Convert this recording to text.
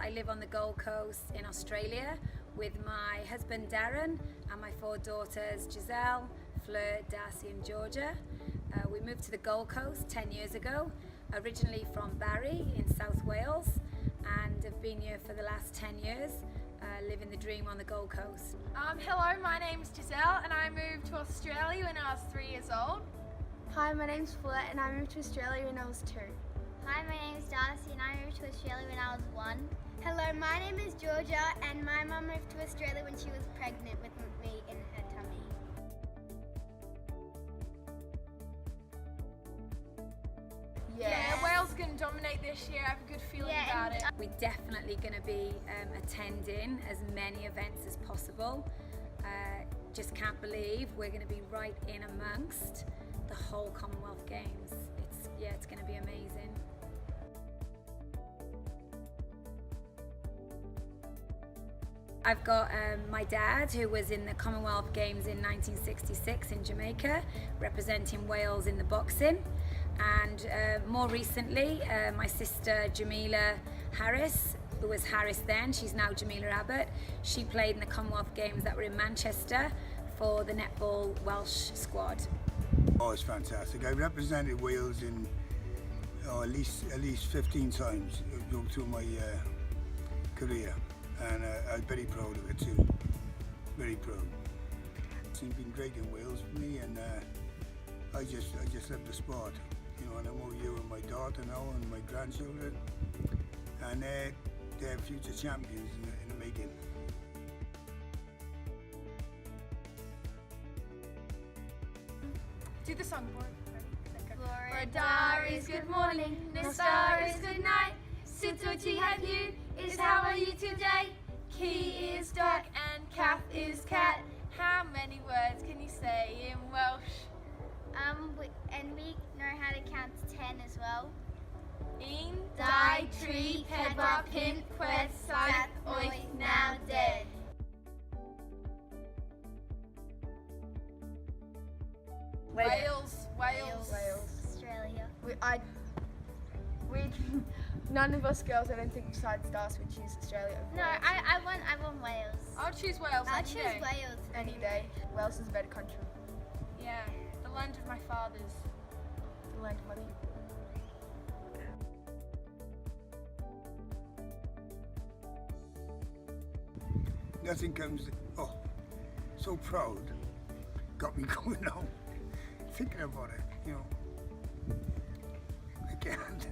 I live on the Gold Coast in Australia with my husband Darren and my 4 daughters Giselle, Fleur, Darcy and Georgia. We moved to the Gold Coast 10 years ago, originally from Bari in South Wales, and have been here for the last 10 years, living the dream on the Gold Coast. Hello, my name's Giselle and I moved to Australia when I was 3 years old. Hi, my name's Fleur and I moved to Australia when I was 2. Hi, my name is Darcy and I moved to Australia when I was 1. Hello, my name is Georgia and my mum moved to Australia when she was pregnant with me in her tummy. Yeah, Wales are going to dominate this year. I have a good feeling about it. We're definitely going to be attending as many events as possible. Just can't believe we're going to be right in amongst the whole Commonwealth Games. It's going to be amazing. I've got my dad, who was in the Commonwealth Games in 1966 in Jamaica, representing Wales in the boxing. And more recently, my sister Jamila Harris, who was Harris then, she's now Jamila Abbott. She played in the Commonwealth Games that were in Manchester for the netball Welsh squad. Oh, it's fantastic. I've represented Wales in at least 15 times through my career, and I'm very proud of it too. Very proud. It's been great in Wales for me, and I just love the sport. You know, and I'm over here with my daughter now and my grandchildren, and they're future champions in the making. Do the song, boy. For a dar is good morning, the star is good night. Situti have you, is how are you today? Key is duck and calf is cat. How many words can you say in Welsh? And we know how to count to 10 as well. Un, dau, tri, pedwar, pump, chwech, saith, wyth, naw, 10. Wales. Australia. None of us girls, I don't think, besides Darcy, would choose Australia over No, Wales. I want Wales. I'll choose Wales. I'll any choose day. Wales. Any day. Wales is a better country. Yeah, the land of my fathers. The land of money. Nothing comes, oh, so proud, got me going now, thinking about it, you know, I can't.